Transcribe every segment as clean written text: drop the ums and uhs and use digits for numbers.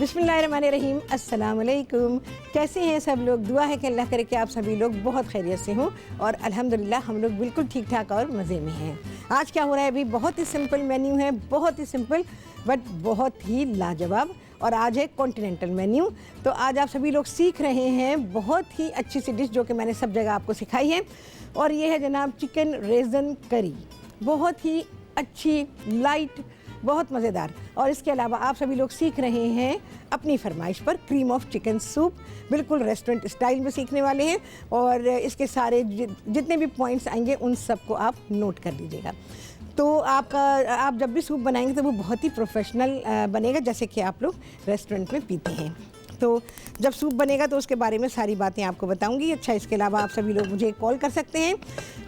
बिस्मिल्लाहिर्रहमानिर्रहीम, अस्सलाम वालेकुम। कैसे हैं सब लोग? दुआ है कि अल्लाह करे कि आप सभी लोग बहुत खैरियत से हों और अल्हम्दुलिल्लाह हम लोग बिल्कुल ठीक ठाक और मज़े में हैं। आज क्या हो रहा है? अभी बहुत ही सिंपल मेन्यू है, बहुत ही सिंपल बट बहुत ही लाजवाब। और आज है कॉन्टिनेंटल मेन्यू। तो आज आप सभी लोग सीख रहे हैं बहुत ही अच्छी सी डिश जो कि मैंने सब जगह आपको सिखाई है, और ये है जनाब चिकन रेज़न करी। बहुत ही अच्छी, लाइट, बहुत मज़ेदार। और इसके अलावा आप सभी लोग सीख रहे हैं अपनी फरमाइश पर क्रीम ऑफ चिकन सूप, बिल्कुल रेस्टोरेंट स्टाइल में सीखने वाले हैं। और इसके सारे जितने भी पॉइंट्स आएंगे उन सबको आप नोट कर लीजिएगा। तो आप जब भी सूप बनाएंगे तो वो बहुत ही प्रोफेशनल बनेगा, जैसे कि आप लोग रेस्टोरेंट में पीते हैं। तो जब सूप बनेगा तो उसके बारे में सारी बातें आपको बताऊंगी। अच्छा, इसके अलावा आप सभी लोग मुझे कॉल कर सकते हैं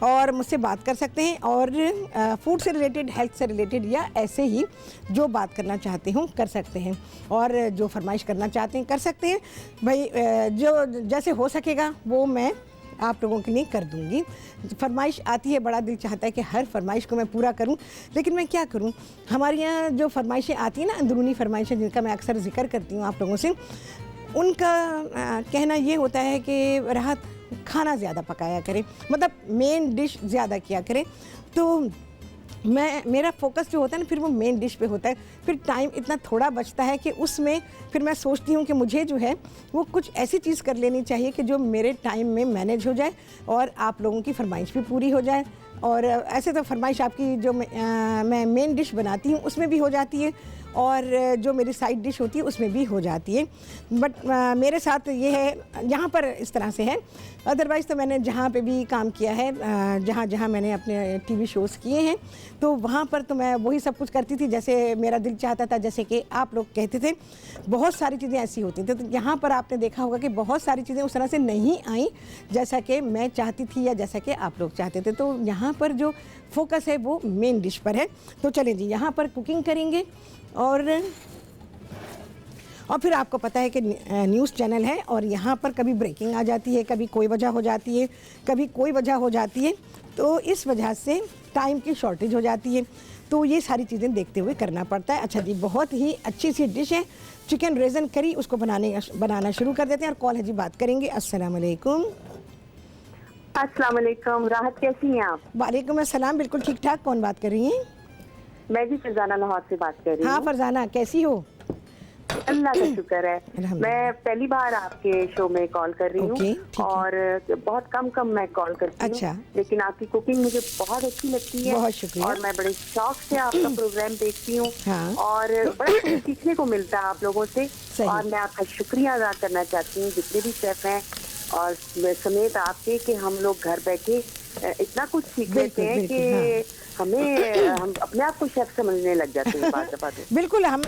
और मुझसे बात कर सकते हैं, और फूड से रिलेटेड, हेल्थ से रिलेटेड, या ऐसे ही जो बात करना चाहते हो कर सकते हैं, और जो फरमाइश करना चाहते हैं कर सकते हैं। भाई जो जैसे हो सकेगा वो मैं आप लोगों के लिए कर दूंगी। फरमाइश आती है, बड़ा दिल चाहता है कि हर फरमाइश को मैं पूरा करूं, लेकिन मैं क्या करूं, हमारे यहाँ जो फरमाइशें आती हैं ना, अंदरूनी फरमाइशें जिनका मैं अक्सर जिक्र करती हूँ आप लोगों से, उनका कहना ये होता है कि राहत खाना ज़्यादा पकाया करें, मतलब मेन डिश ज़्यादा किया करें। तो मेरा फोकस जो होता है ना, फिर वो मेन डिश पे होता है। फिर टाइम इतना थोड़ा बचता है कि उसमें फिर मैं सोचती हूँ कि मुझे जो है वो कुछ ऐसी चीज़ कर लेनी चाहिए कि जो मेरे टाइम में मैनेज हो जाए और आप लोगों की फरमाइश भी पूरी हो जाए। और ऐसे तो फरमाइश आपकी जो मैं मेन डिश बनाती हूँ उसमें भी हो जाती है, और जो मेरी साइड डिश होती है उसमें भी हो जाती है। बट मेरे साथ ये है, यहाँ पर इस तरह से है। अदरवाइज़ तो मैंने जहाँ पे भी काम किया है, जहाँ जहाँ मैंने अपने टीवी शोज़ किए हैं, तो वहाँ पर तो मैं वही सब कुछ करती थी जैसे मेरा दिल चाहता था, जैसे कि आप लोग कहते थे। बहुत सारी चीज़ें ऐसी होती थी, तो यहाँ पर आपने देखा होगा कि बहुत सारी चीज़ें उस तरह से नहीं आई जैसा कि मैं चाहती थी या जैसा कि आप लोग चाहते थे। तो यहाँ पर जो फोकस है वो मेन डिश पर है। तो चलें जी, यहाँ पर कुकिंग करेंगे। और फिर आपको पता है कि न्यूज़ चैनल है, और यहाँ पर कभी ब्रेकिंग आ जाती है, कभी कोई वजह हो जाती है, कभी कोई वजह हो जाती है, तो इस वजह से टाइम की शॉर्टेज हो जाती है। तो ये सारी चीज़ें देखते हुए करना पड़ता है। अच्छा जी, बहुत ही अच्छी सी डिश है चिकन रेज़न करी, उसको बनाना शुरू कर देते हैं। और कॉल है जी, बात करेंगे। अस्सलाम वालेकुम। अस्सलाम वालेकुम। राहत, कैसी हैं आप? वालेकुम अस्सलाम, बिल्कुल ठीक ठाक। कौन बात कर रही हैं? मैं भी फरजाना लाहौर से बात कर रही हूँ। हाँ फरजाना, कैसी हो? अल्लाह का शुक्र है। मैं पहली बार आपके शो में कॉल कर रही हूँ, और बहुत कम मैं कॉल करती हूँ। अच्छा। लेकिन आपकी कुकिंग मुझे बहुत अच्छी लगती है। बहुत शुक्रिया। और मैं बड़े शौक से आपका प्रोग्राम देखती हूँ। हाँ। और बड़ा कुछ सीखने को मिलता है आप लोगों से। और मैं आपका शुक्रिया अदा करना चाहती हूँ, जितने भी शेफ हैं और समेत आपके, कि हम लोग घर बैठे इतना कुछ सीख लेते हैं कि हम अपने आप को शेफ समझने लग जाते हैं बात। बिल्कुल। हम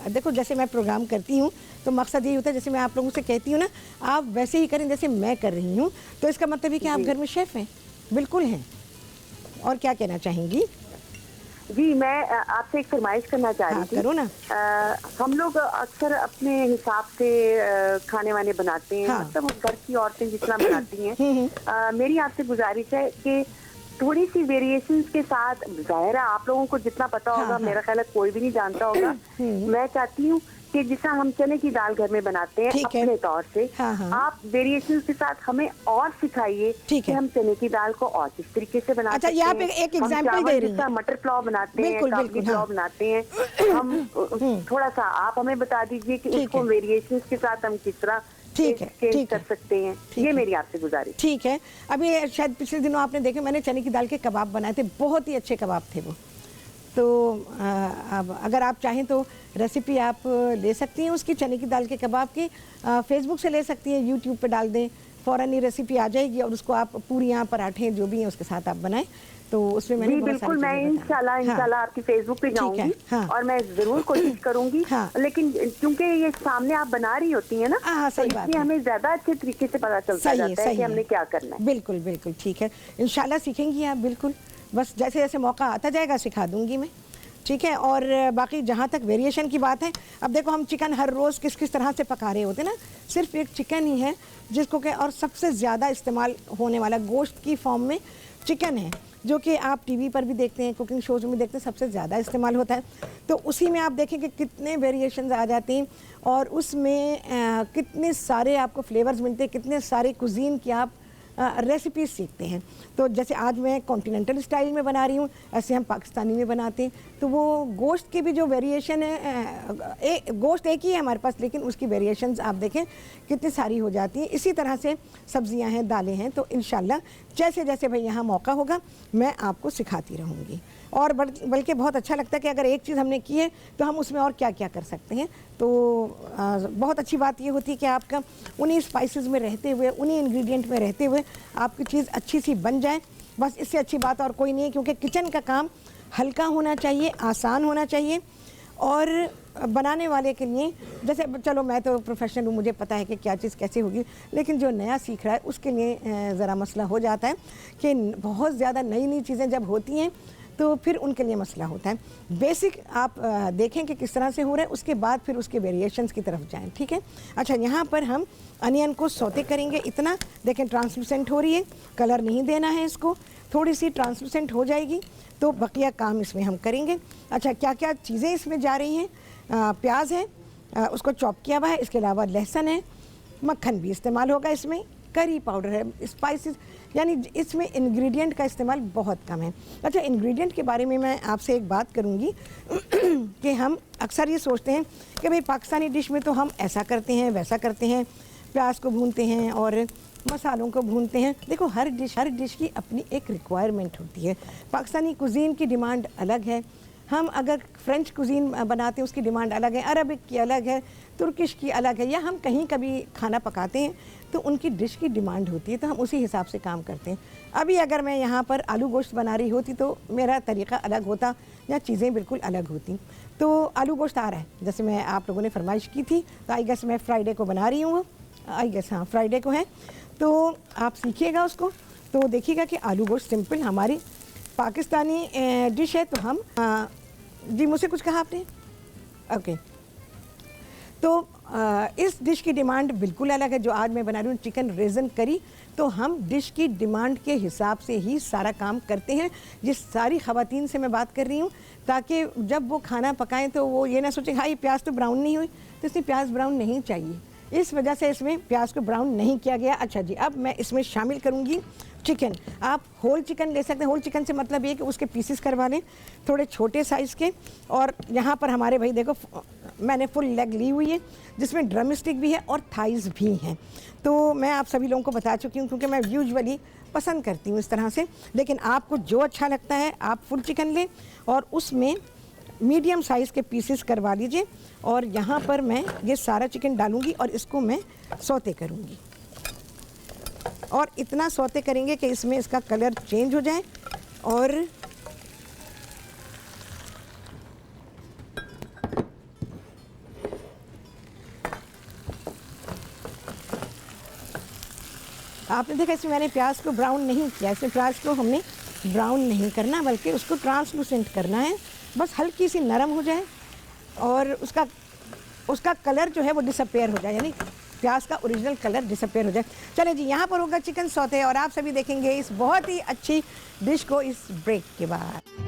देखो, जैसे मैं प्रोग्राम करती हूँ तो मकसद यही होता है, जैसे मैं आप लोगों से कहती हूँ ना, आप वैसे ही करें जैसे मैं कर रही हूँ। तो इसका मतलब है कि आप घर में शेफ हैं। बिल्कुल हैं। और क्या कहना चाहेंगी? जी, मैं आपसे एक फरमाइश करना चाह रही थी। करो ना। हम लोग अक्सर अपने हिसाब से खाने वाने बनाते हैं। मतलब घर की औरतें जितना बनाती हैं। मेरी आपसे गुजारिश है कि थोड़ी सी वेरिएशंस के साथ, जाहिर है आप लोगों को जितना पता होगा, मेरा ख्याल है कोई भी नहीं जानता होगा। मैं चाहती हूँ कि जितना हम चने की दाल घर में बनाते हैं अपने तौर से, आप वेरिएशंस के साथ हमें और सिखाइए कि हम चने की दाल को और किस तरीके से बनाते हैं। अच्छा, आप एक एग्जांपल दे रही हैं। मटर पुलाव बनाते हैं, काबुली पुलाव बनाते हैं, हम थोड़ा सा आप हमें बता दीजिए कि उसको वेरिएशंस के साथ हम किस तरह ठीक कर सकते हैं। ये मेरी आपसे गुजारिश। ठीक है। अभी शायद पिछले दिनों आपने देखे, मैंने चने की दाल के कबाब बनाए थे, बहुत ही अच्छे कबाब थे वो। तो अब अगर आप चाहें तो रेसिपी आप ले सकती हैं उसकी, चने की दाल के कबाब की। फेसबुक से ले सकती हैं, यूट्यूब पे डाल दें, फ़ौरन ही रेसिपी आ जाएगी। और उसको आप पूरियाँ, पराठे, जो भी हैं उसके साथ आप बनाएं। तो उसमें मैंने बिल्कुल, मैं इंशाल्लाह आपकी फेसबुक पे जाऊंगी। और मैं जरूर कोशिश करूंगी। लेकिन क्योंकि ये सामने आप बना रही होती है ना, तो इसलिए हमें ज्यादा अच्छे तरीके से पता चलता जाता है कि हमने क्या करना है। बिल्कुल बिल्कुल ठीक है, इंशाल्लाह सीखेंगी आप। बिल्कुल, बस जैसे जैसे मौका आता जाएगा सिखा दूंगी मैं। ठीक है। और बाकी जहाँ तक वेरिएशन की बात है, अब देखो हम चिकन हर रोज़ किस किस तरह से पका रहे होते हैं ना। सिर्फ एक चिकन ही है जिसको के, और सबसे ज़्यादा इस्तेमाल होने वाला गोश्त की फॉर्म में चिकन है। जो कि आप टीवी पर भी देखते हैं, कुकिंग शोज में देखते हैं, सबसे ज़्यादा इस्तेमाल होता है। तो उसी में आप देखें कि कितने वेरिएशंस आ जाते हैं और उसमें कितने सारे आपको फ्लेवर्स मिलते हैं, कितने सारे कुजीन की आप रेसिपीज सीखते हैं। तो जैसे आज मैं कॉन्टिनेंटल स्टाइल में बना रही हूँ, ऐसे हम पाकिस्तानी में बनाते हैं। तो वो गोश्त की भी जो वेरिएशन है, गोश्त एक ही है हमारे पास, लेकिन उसकी वेरिएशंस आप देखें कितनी सारी हो जाती हैं। इसी तरह से सब्जियां हैं, दालें हैं। तो इंशाल्लाह जैसे जैसे भाई यहाँ मौका होगा मैं आपको सिखाती रहूँगी। और बल्कि बहुत अच्छा लगता है कि अगर एक चीज़ हमने की है तो हम उसमें और क्या क्या कर सकते हैं। तो बहुत अच्छी बात ये होती है कि आपका उन्हीं स्पाइसेस में रहते हुए, उन्हीं इंग्रेडिएंट में रहते हुए आपकी चीज़ अच्छी सी बन जाए। बस इससे अच्छी बात और कोई नहीं है, क्योंकि किचन का काम हल्का होना चाहिए, आसान होना चाहिए। और बनाने वाले के लिए, जैसे चलो मैं तो प्रोफेशनल हूँ, मुझे पता है कि क्या चीज़ कैसे होगी, लेकिन जो नया सीख रहा है उसके लिए ज़रा मसला हो जाता है कि बहुत ज़्यादा नई नई चीज़ें जब होती हैं तो फिर उनके लिए मसला होता है। बेसिक आप देखें कि किस तरह से हो रहा है, उसके बाद फिर उसके वेरिएशंस की तरफ जाएं, ठीक है। अच्छा, यहाँ पर हम अनियन को सौते करेंगे। इतना देखें ट्रांसलूसेंट हो रही है, कलर नहीं देना है इसको, थोड़ी सी ट्रांसलूसेंट हो जाएगी तो बकिया काम इसमें हम करेंगे। अच्छा, क्या क्या चीज़ें इसमें जा रही हैं? प्याज है, उसको चॉप किया हुआ है, इसके अलावा लहसुन है, मक्खन भी इस्तेमाल होगा इसमें, करी पाउडर है, स्पाइसेस, यानी इसमें इंग्रेडिएंट का इस्तेमाल बहुत कम है। अच्छा, इंग्रेडिएंट के बारे में मैं आपसे एक बात करूंगी कि हम अक्सर ये सोचते हैं कि भाई पाकिस्तानी डिश में तो हम ऐसा करते हैं, वैसा करते हैं, प्याज को भूनते हैं और मसालों को भूनते हैं। देखो, हर डिश की अपनी एक रिक्वायरमेंट होती है। पाकिस्तानी कुजीन की डिमांड अलग है। हम अगर फ्रेंच कुजीन बनाते हैं उसकी डिमांड अलग है, अरबिक की अलग है, तुर्किश की अलग है, या हम कहीं कभी खाना पकाते हैं तो उनकी डिश की डिमांड होती है, तो हम उसी हिसाब से काम करते हैं। अभी अगर मैं यहाँ पर आलू गोश्त बना रही होती तो मेरा तरीक़ा अलग होता या चीज़ें बिल्कुल अलग होती। तो आलू गोश्त आ रहा है, जैसे मैं आप लोगों ने फरमाइश की थी, तो आई गेस मैं फ्राइडे को बना रही हूँ, आई गेस हाँ फ्राइडे को है। तो आप सीखिएगा उसको, तो देखिएगा कि आलू गोश्त सिंपल हमारी पाकिस्तानी डिश है। तो हम जी, मुझसे कुछ कहा आपने? ओके। तो इस डिश की डिमांड बिल्कुल अलग है। जो आज मैं बना रही हूँ चिकन रेज़न करी, तो हम डिश की डिमांड के हिसाब से ही सारा काम करते हैं। जिस सारी ख़वातीन से मैं बात कर रही हूँ, ताकि जब वो खाना पकाएं तो वो ये ना सोचें हाँ ये प्याज तो ब्राउन नहीं हुई, तो इसमें प्याज ब्राउन नहीं चाहिए, इस वजह से इसमें प्याज को ब्राउन नहीं किया गया। अच्छा जी, अब मैं इसमें शामिल करूँगी चिकन। आप होल चिकन ले सकते हैं। होल चिकन से मतलब ये कि उसके पीसेस करवा लें थोड़े छोटे साइज़ के। और यहाँ पर हमारे भाई देखो मैंने फुल लेग ली हुई है, जिसमें ड्रम स्टिक भी है और थाइज़ भी हैं। तो मैं आप सभी लोगों को बता चुकी हूँ, क्योंकि मैं यूजुअली पसंद करती हूँ इस तरह से। लेकिन आपको जो अच्छा लगता है आप फुल चिकन लें और उसमें मीडियम साइज़ के पीसेस करवा लीजिए। और यहाँ पर मैं ये सारा चिकन डालूँगी और इसको मैं सौते करूँगी, और इतना सौते करेंगे कि इसमें इसका कलर चेंज हो जाए। और आपने देखा इसमें मैंने प्याज को ब्राउन नहीं किया, इसमें प्याज को हमने ब्राउन नहीं करना, बल्कि उसको ट्रांसलूसेंट करना है, बस हल्की सी नरम हो जाए और उसका कलर जो है वो डिसअपेयर हो जाए, यानी प्याज का ओरिजिनल कलर डिसअपेयर हो जाए। चले जी, यहाँ पर होगा चिकन सौते और आप सभी देखेंगे इस बहुत ही अच्छी डिश को इस ब्रेक के बाद।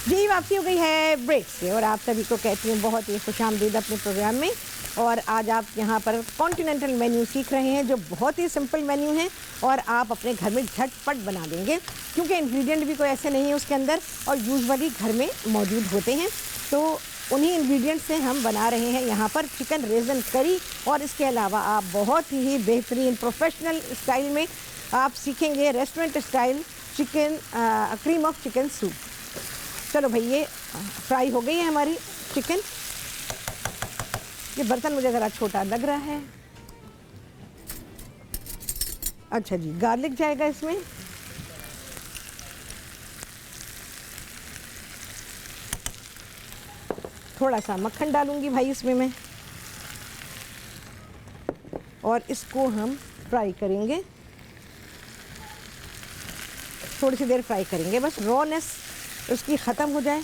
जी, वापसी हो गई है ब्रेक से और आप सभी को कहती हूँ बहुत ही खुशामदीद अपने प्रोग्राम में। और आज आप यहाँ पर कॉन्टिनेंटल मेन्यू सीख रहे हैं, जो बहुत ही सिंपल मेन्यू है और आप अपने घर में झटपट बना देंगे, क्योंकि इंग्रेडिएंट भी कोई ऐसे नहीं है उसके अंदर और यूजुअली घर में मौजूद होते हैं। तो उन्हीं इंग्रेडिएंट से हम बना रहे हैं यहाँ पर चिकन रेज़न करी। और इसके अलावा आप बहुत ही बेहतरीन प्रोफेशनल स्टाइल में आप सीखेंगे restaurant style chicken cream of chicken soup. चलो भाई, ये फ्राई हो गई है हमारी चिकन। ये बर्तन मुझे ज़रा छोटा लग रहा है। अच्छा जी, गार्लिक जाएगा इसमें, थोड़ा सा मक्खन डालूंगी भाई इसमें मैं, और इसको हम फ्राई करेंगे, थोड़ी सी देर फ्राई करेंगे, बस रॉनेस उसकी ख़त्म हो जाए।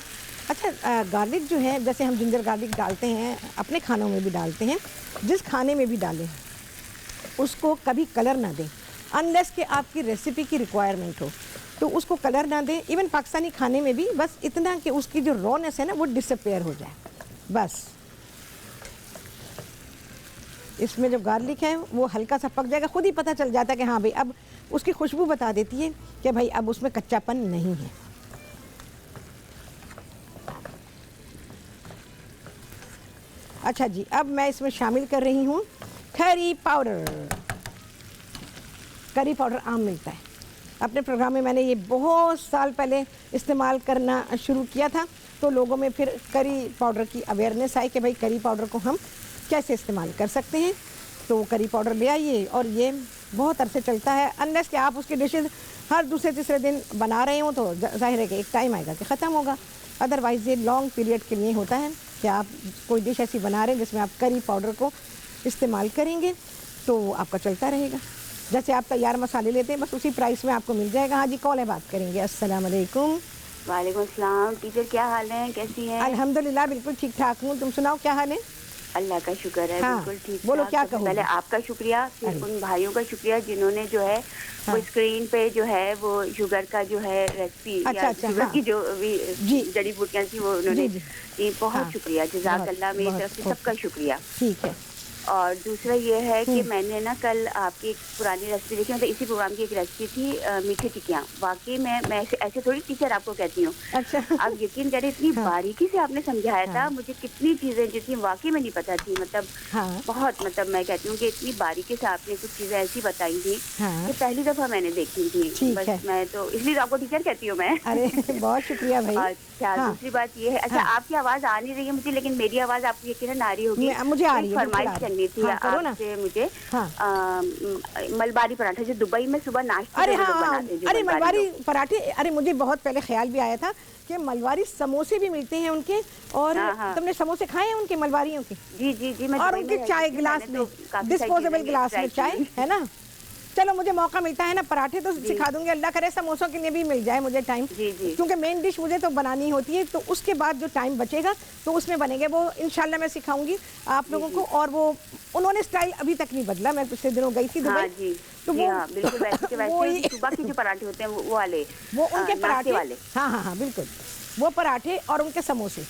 अच्छा, गार्लिक जो है, जैसे हम जिंजर गार्लिक डालते हैं, अपने खानों में भी डालते हैं, जिस खाने में भी डालें उसको कभी कलर ना दें, अनलेस कि आपकी रेसिपी की रिक्वायरमेंट हो तो उसको कलर ना दें। इवन पाकिस्तानी खाने में भी बस इतना कि उसकी जो रॉनेस है ना वो डिसअपेयर हो जाए, बस। इसमें जो गार्लिक है वो हल्का सा पक जाएगा, खुद ही पता चल जाता है कि हाँ भाई, अब उसकी खुशबू बता देती है कि भाई अब उसमें कच्चापन नहीं है। अच्छा जी, अब मैं इसमें शामिल कर रही हूँ करी पाउडर। करी पाउडर आम मिलता है, अपने प्रोग्राम में मैंने ये बहुत साल पहले इस्तेमाल करना शुरू किया था, तो लोगों में फिर करी पाउडर की अवेयरनेस आई कि भाई करी पाउडर को हम कैसे इस्तेमाल कर सकते हैं। तो करी पाउडर ले आइए, और ये बहुत अरसे चलता है, अनलेस कि आप उसकी डिशेज हर दूसरे तीसरे दिन बना रहे हो तो जाहिर है कि एक टाइम आएगा कि ख़त्म होगा। अदरवाइज़ ये लॉन्ग पीरियड के लिए होता है कि आप कोई डिश ऐसी बना रहे हैं जिसमें आप करी पाउडर को इस्तेमाल करेंगे तो आपका चलता रहेगा। जैसे आप तैयार मसाले लेते हैं, बस उसी प्राइस में आपको मिल जाएगा। हाँ जी, कॉल है, बात करेंगे। अस्सलाम वालेकुम। वालेकुम अस्सलाम। टीचर क्या हाल है, कैसी हैं? अल्हम्दुलिल्लाह बिल्कुल ठीक ठाक हूँ, तुम सुनाओ क्या हाल है? अल्लाह का शुक्र है। हाँ, बिल्कुल ठीक। बोलो क्या कहोगे? पहले आपका शुक्रिया, फिर उन भाइयों का शुक्रिया जिन्होंने जो है हाँ। वो स्क्रीन पे जो है वो शुगर का जो है रेसिपी अच्छा, शुगर हाँ। की जो जी। जड़ी बूटियाँ थी वो उन्होंने जी। दी। बहुत हाँ। शुक्रिया, जज़ाक अल्लाह, मेरी बहुत तरफ से सबका शुक्रिया। ठीक है। और दूसरा ये है कि मैंने ना कल आपकी एक पुरानी रेसिपी देखी, मतलब इसी प्रोग्राम की एक रेसिपी थी मीठी टिक्कियाँ। वाकई मैं ऐसे थोड़ी टीचर आपको कहती हूँ, अच्छा। आप यकीन करें इतनी हाँ। बारीकी से आपने समझाया था, हाँ। मुझे कितनी चीजें जो थी वाकई में नहीं पता थी, मतलब हाँ। बहुत, मतलब मैं कहती हूँ कि इतनी बारीकी से आपने कुछ चीजें ऐसी बताई थी हाँ। कि पहली दफा मैंने देखी थी। ठीक बस है। मैं तो इसलिए तो आपको टीचर कहती हूँ मैं। अरे बहुत शुक्रिया भाई। अच्छा, हाँ। दूसरी बात ये है, अच्छा हाँ। आपकी आवाज आ नहीं रही है मुझे, लेकिन मेरी आवाज आपको यकीनन आ रही होगी। मुझे आ रही है, बिल्कुल आ फरमाइश रही है। करनी थी हाँ, करो ना। आपसे मुझे। हाँ। मलबारी पराठा जो दुबई में सुबह नाश्ते अरे में लोग हाँ, बनाते हैं, जो अरे मलबारी लोग। पराठे, अरे मुझे बहुत पहले ख्याल भी आया था कि मलबारी समोसे भी मिलते हैं उनके, और हाँ, हाँ। तुमने समोसे खाए हैं उनके मलबारियों के? जी जी जी। मैं और दुबई उनकी में चाय रहती थी, गिलास मैंने में, तो काफी सारी डिस्पोजेबल चीजें गिलास ट्राई में चाय की। है ना। चलो, मुझे मौका मिलता है ना, पराठे तो सिखा दूंगी, अल्लाह करे समोसों के लिए भी मिल जाए मुझे टाइम। जी जी। क्योंकि मेन डिश मुझे तो बनानी होती है, तो उसके बाद जो टाइम बचेगा तो उसमें बनेंगे, वो इंशाल्लाह मैं सिखाऊंगी आप लोगों को। और वो उन्होंने स्टाइल अभी तक नहीं बदला, मैं पिछले दिनों गई थी हाँ दुबई, जी। तो जी वो हाँ, बिल्कुल वैसे के वो वैसे सुबह के जो पराठे होते हैं वो वाले, वो उनके नाश्ते पराठे वाले। हाँ हाँ हाँ बिल्कुल, वो पराठे और उनके समोसे,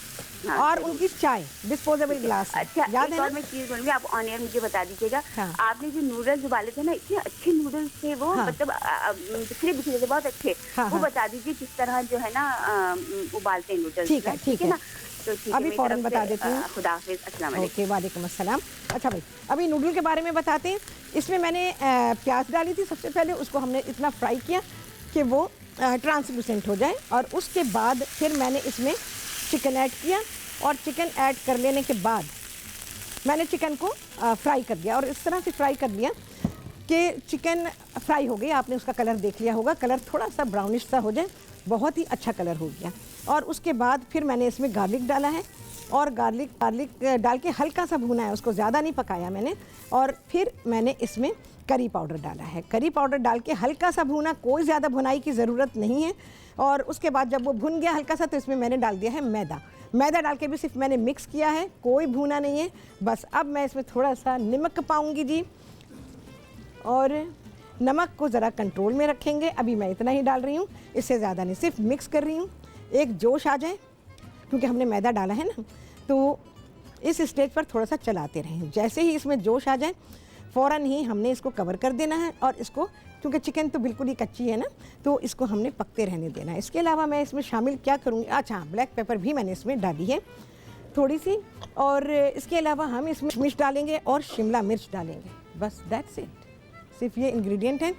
हाँ, और जरूर। उनकी चाय डिस्पोजेबल गिलास में। अच्छा, याद एक है और ना? मैं चीज बोलूंगी, आप ऑन एयर मुझे बता दीजिएगा। हाँ। आपने जो नूडल्स उबाले थे ना, इतने अच्छे नूडल्स थे वो, हाँ। मतलब बिखरे बिखरे थे, बहुत अच्छे। हाँ, वो हाँ। बता दीजिए किस तरह जो है ना उबालते हैं नूडल्स। ठीक है, ठीक है। तो ठीक है, अभी मेरी फौरन तरफ बता से, देती हूँ। खुदा हाफिज, अस्सलाम वालेकुम। ओके, वालेकुम अस्सलाम। अच्छा भाई, अभी नूडल के बारे में बताते हैं। इसमें मैंने प्याज डाली थी सबसे पहले, उसको हमने इतना फ्राई किया कि वो ट्रांसलूसेंट हो जाए, और उसके बाद फिर मैंने इसमें चिकन ऐड किया, और चिकन ऐड कर लेने के बाद मैंने चिकन को फ्राई कर दिया, और इस तरह से फ्राई कर दिया कि चिकन फ्राई हो गई। आपने उसका कलर देख लिया होगा, कलर थोड़ा सा ब्राउनिश सा हो जाए, बहुत ही अच्छा कलर हो गया। और उसके बाद फिर मैंने इसमें गार्लिक डाला है, और गार्लिक डाल के हल्का सा भुना है, उसको ज़्यादा नहीं पकाया मैंने। और फिर मैंने इसमें करी पाउडर डाला है, करी पाउडर डाल के हल्का सा भुना, कोई ज़्यादा भुनाई की ज़रूरत नहीं है। और उसके बाद जब वो भुन गया हल्का सा, तो इसमें मैंने डाल दिया है मैदा डाल के भी सिर्फ मैंने मिक्स किया है, कोई भुना नहीं है। बस अब मैं इसमें थोड़ा सा नमक पाऊँगी जी, और नमक को ज़रा कंट्रोल में रखेंगे। अभी मैं इतना ही डाल रही हूँ, इससे ज़्यादा नहीं, सिर्फ मिक्स कर रही हूँ। एक जोश आ जाए, क्योंकि हमने मैदा डाला है ना, तो इस स्टेज पर थोड़ा सा चलाते रहें। जैसे ही इसमें जोश आ जाए, फ़ौरन ही हमने इसको कवर कर देना है, और इसको, क्योंकि चिकन तो बिल्कुल ही कच्ची है ना, तो इसको हमने पकते रहने देना है। इसके अलावा मैं इसमें शामिल क्या करूँगी, अच्छा ब्लैक पेपर भी मैंने इसमें डाली है थोड़ी सी, और इसके अलावा हम इसमें मिर्च डालेंगे और शिमला मिर्च डालेंगे, बस दैट्स इट। सिर्फ ये इंग्रेडिएंट हैं।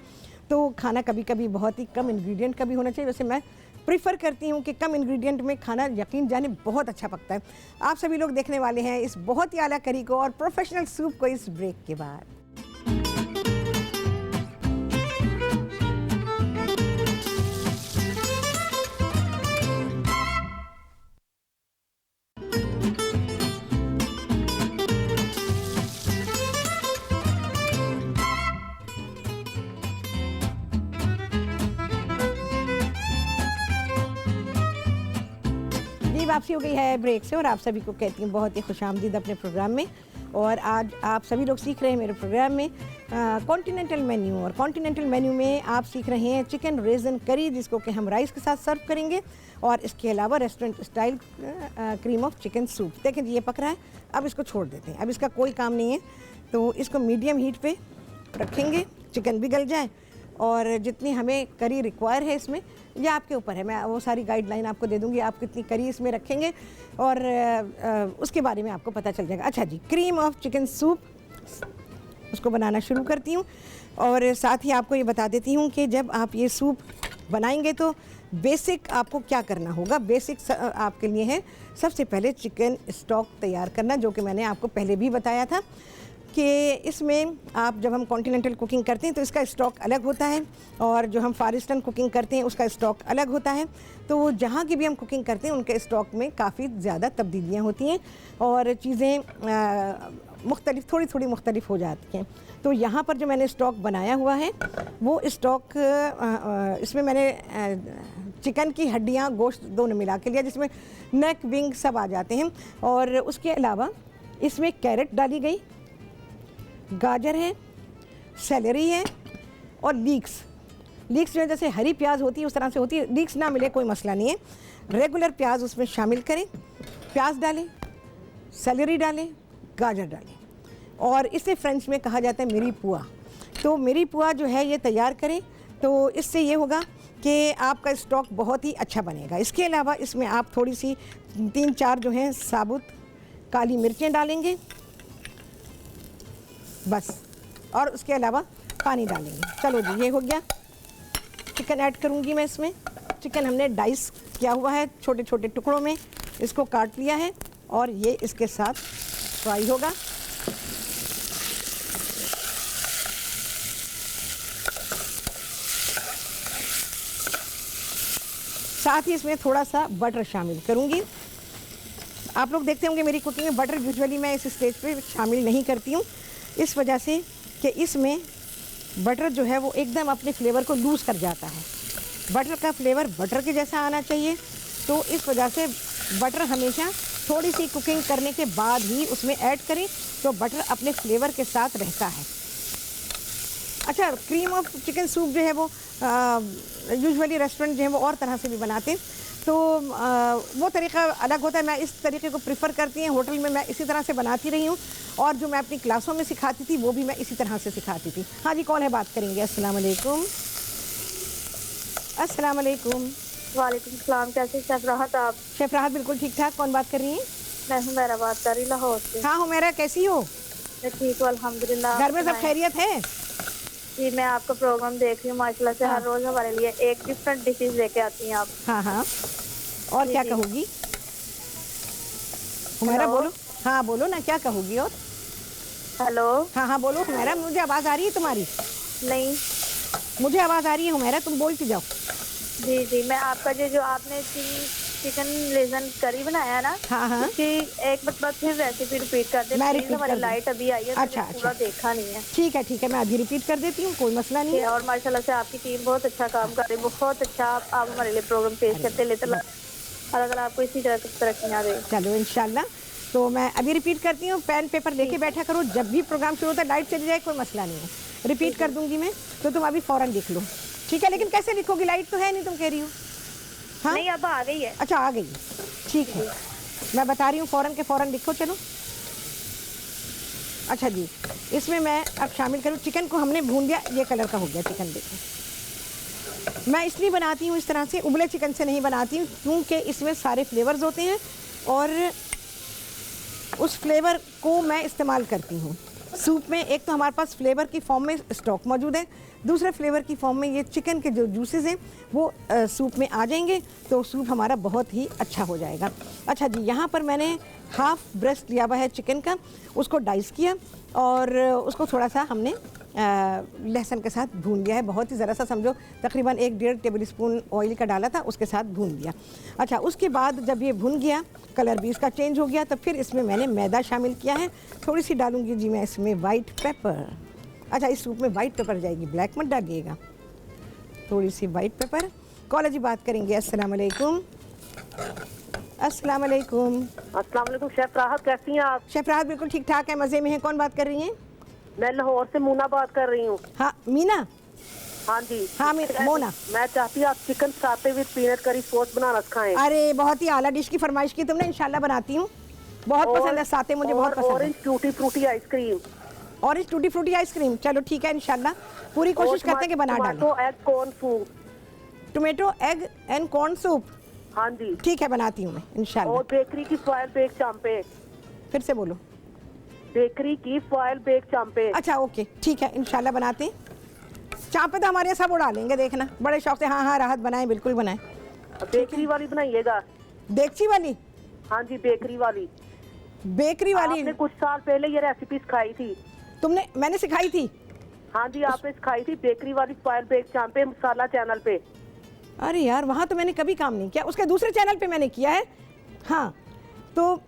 तो खाना कभी कभी बहुत ही कम इंग्रेडिएंट का भी होना चाहिए, वैसे मैं प्रीफर करती हूँ कि कम इंग्रेडिएंट में खाना यकीन जाने बहुत अच्छा पकता है। आप सभी लोग देखने वाले हैं इस बहुत ही आला करी को और प्रोफेशनल सूप को इस ब्रेक के बाद। मेरी वापसी हो गई है ब्रेक से और आप सभी को कहती हूँ बहुत ही खुशामदीद अपने प्रोग्राम में। और आज आप सभी लोग सीख रहे हैं मेरे प्रोग्राम में कॉन्टिनेंटल मेन्यू। और कॉन्टिनेंटल मेन्यू में आप सीख रहे हैं चिकन रेज़न करी, जिसको कि हम राइस के साथ सर्व करेंगे, और इसके अलावा restaurant style cream of chicken soup. देखें जी ये पक रहा है, अब इसको छोड़ देते हैं, अब इसका कोई काम नहीं है। तो इसको मीडियम हीट पे रखेंगे, चिकन भी गल जाए, और जितनी हमें करी रिक्वायर है इसमें, ये आपके ऊपर है, मैं वो सारी गाइडलाइन आपको दे दूंगी, आप कितनी करी इसमें रखेंगे और उसके बारे में आपको पता चल जाएगा। अच्छा जी, क्रीम ऑफ चिकन सूप उसको बनाना शुरू करती हूँ। और साथ ही आपको ये बता देती हूँ कि जब आप ये सूप बनाएंगे तो बेसिक आपको क्या करना होगा। बेसिक आपके लिए है सबसे पहले चिकन स्टॉक तैयार करना, जो कि मैंने आपको पहले भी बताया था कि इसमें आप जब हम कॉन्टिनेंटल कुकिंग करते हैं तो इसका स्टॉक अलग होता है, और जो हम फार ईस्टर्न कुकिंग करते हैं उसका स्टॉक अलग होता है। तो जहाँ की भी हम कुकिंग करते हैं उनके स्टॉक में काफ़ी ज़्यादा तब्दीलियाँ होती हैं और चीज़ें मुख्तलिफ थोड़ी थोड़ी मुख्तलिफ हो जाती हैं। तो यहाँ पर जो मैंने स्टॉक बनाया हुआ है वो स्टॉक इसमें मैंने चिकन की हड्डियाँ गोश्त दोनों मिला के लिया, जिसमें नेक विंग सब आ जाते हैं। और उसके अलावा इसमें कैरेट डाली गई, गाजर है, सेलरी है, और लीक्स जो है जैसे हरी प्याज होती है उस तरह से होती है, लीक्स ना मिले कोई मसला नहीं है। रेगुलर प्याज उसमें शामिल करें, प्याज डालें, सेलरी डालें, गाजर डालें, और इसे फ्रेंच में कहा जाता है मिरी पुआ। तो मिरी पुआ जो है ये तैयार करें, तो इससे ये होगा कि आपका स्टॉक बहुत ही अच्छा बनेगा। इसके अलावा इसमें आप थोड़ी सी 3-4 जो हैं साबुत काली मिर्चें डालेंगे बस, और उसके अलावा पानी डालेंगे। चलो जी ये हो गया। चिकन ऐड करूँगी मैं इसमें। चिकन हमने डाइस किया हुआ है, छोटे छोटे टुकड़ों में इसको काट लिया है, और ये इसके साथ फ्राई होगा। साथ ही इसमें थोड़ा सा बटर शामिल करूँगी। आप लोग देखते होंगे मेरी कुकिंग में बटर यूजुअली मैं इस स्टेज पे शामिल नहीं करती हूँ, इस वजह से कि इसमें बटर जो है वो एकदम अपने फ्लेवर को लूज़ कर जाता है। बटर का फ्लेवर बटर के जैसा आना चाहिए, तो इस वजह से बटर हमेशा थोड़ी सी कुकिंग करने के बाद ही उसमें ऐड करें, तो बटर अपने फ्लेवर के साथ रहता है। अच्छा, क्रीम ऑफ चिकन सूप जो है वो यूजुअली रेस्टोरेंट जो है वो और तरह से भी बनाते हैं, तो वो तरीका अलग होता है। मैं इस तरीके को प्रिफ़र करती हैं, होटल में मैं इसी तरह से बनाती रही हूँ, और जो मैं अपनी क्लासों में सिखाती थी वो भी मैं इसी तरह से सिखाती थी। हाँ जी, कौन है, बात करेंगे। अस्सलाम वालेकुम। अस्सलाम वालेकुम। वालेकुम सलाम। कैसे शेफ राहत आप? शेफ राहत बिल्कुल ठीक ठाक। कौन बात कर रही हैं? मैं हुमैरा बात कर रही लाहौर से। हाँ हुमैरा, कैसी हो? मैं ठीक हूँ अल्हम्दुलिल्लाह। घर में सब खैरियत है? जी, मैं आपका प्रोग्राम देख रही हूँ माशाल्लाह से। हर रोज़ हमारे लिए एक डिफरेंट डिशेज लेके आती हैं आप। हाँ हाँ, और क्या कहोगी हुमैरा? बोलो। हाँ बोलो ना, क्या कहोगी? और हेलो। हाँ हाँ बोलो हुमैरा, मुझे आवाज़ आ रही है तुम्हारी? नहीं, मुझे आवाज़ आ रही है हुमैरा, तुम बोलती जाओ। जी जी, मैं आपका जो आपने चिकन रेज़न करी बनाया ना, हाँ हाँ, उसकी एक बार फिर रेसिपी रिपीट कर दे। मैं रिपीट हमारी कर लाइट अभी आई है, अच्छा, तो पूरा अच्छा। देखा नहीं है। ठीक है मैं अभी रिपीट कर देती हूँ, कोई मसला नहीं है। और माशाल्लाह से आपकी टीम बहुत अच्छा काम कर रही है, बहुत अच्छा। आप हमारे लिए प्रोग्राम पेश करते लेते, और अगर आपको इसी तरह की तरक्कियाँ दें। चलो इंशाल्लाह। तो मैं अभी रिपीट करती हूँ, पेन पेपर लेके बैठा करो, जब भी प्रोग्राम शुरू होता है लाइट चली जाए कोई मसला नहीं है, रिपीट कर दूंगी मैं, तो तुम अभी फ़ौरन लिख लो, ठीक है? लेकिन कैसे लिखोगी, लाइट तो है नहीं, तुम कह रही हो? हाँ नहीं, अब आ गई है। अच्छा, आ गई, ठीक है। मैं बता रही हूँ, फ़ौरन के फ़ौरन लिखो। चलो अच्छा जी, इसमें मैं अब शामिल करूँ, चिकन को हमने भून दिया, ये कलर का हो गया चिकन। देखो मैं इसलिए बनाती हूँ इस तरह से, उबले चिकन से नहीं बनाती हूँ, क्योंकि इसमें सारे फ्लेवर्स होते हैं और उस फ्लेवर को मैं इस्तेमाल करती हूँ सूप में। एक तो हमारे पास फ्लेवर की फॉर्म में स्टॉक मौजूद है, दूसरे फ्लेवर की फॉर्म में ये चिकन के जो जूसेस हैं वो सूप में आ जाएंगे, तो सूप हमारा बहुत ही अच्छा हो जाएगा। अच्छा जी, यहाँ पर मैंने हाफ ब्रेस्ट लिया हुआ है चिकन का, उसको डाइस किया और उसको थोड़ा सा हमने लहसुन के साथ भून लिया है, बहुत ही ज़रा सा, समझो तकरीबन 1-1.5 टेबल स्पून ऑयल का डाला था, उसके साथ भून लिया। अच्छा, उसके बाद जब ये भुन गया, कलर भी इसका चेंज हो गया, तो फिर इसमें मैंने मैदा शामिल किया है, थोड़ी सी डालूंगी जी मैं इसमें वाइट पेपर। अच्छा, इस सूप में वाइट पेपर जाएगी, ब्लैक मत डालिएगा, थोड़ी सी वाइट पेपर। कॉल जी बात करेंगे। अस्सलाम वालेकुम। अस्सलाम वालेकुम। अस्सलाम वालेकुम। शेफ राहत कैसी हैं आप? शेफ राहत बिल्कुल ठीक ठाक है, मज़े में है। कौन बात कर रही हैं? मैं लाहौर से मोना बात कर रही हूँ। हाँ मीना। हाँ जी। हाँ मोना। मैं चाहती हूँ आप चिकन साते विद पीनट करी सॉस बनाना सिखाएं। अरे बहुत ही आला डिश की फरमाइश की तुमने, इंशाल्लाह बनाती हूँ। बहुत पसंद है साते, मुझे बहुत पसंद है। Orange tutti frutti ice cream. Orange tutti frutti ice cream, चलो ठीक है, इंशाल्लाह पूरी कोशिश करते हैं कि बना डालें। Tomato egg corn soup. Tomato egg and corn soup, हाँ जी ठीक है, बनाती हूँ मैं इंशाल्लाह। और बेकरी की फॉयल बेक चांपे। फिर से बोलो। बेकरी की फॉयल बेक चांपे। अच्छा ओके ठीक है, इंशाल्लाह बनाते हैं। चांपे तो हमारे यहाँ सब उड़ा लेंगे, देखना बड़े शौक से। हाँ हाँ राहत बनाए, बिल्कुल बनाए। बेकरी वाली बनाइएगा। देगची वाली? हाँ जी बेकरी वाली। बेकरी वाली आपने कुछ साल पहले ये रेसिपी सिखाई थी। तुमने? मैंने सिखाई थी? हाँ जी आपने सिखाई थी बेकरी वाली फॉयल बेक चांपे मसाला चैनल पे। अरे यार वहाँ तो मैंने कभी काम नहीं किया, उसके दूसरे चैनल पे मैंने किया है। हाँ तो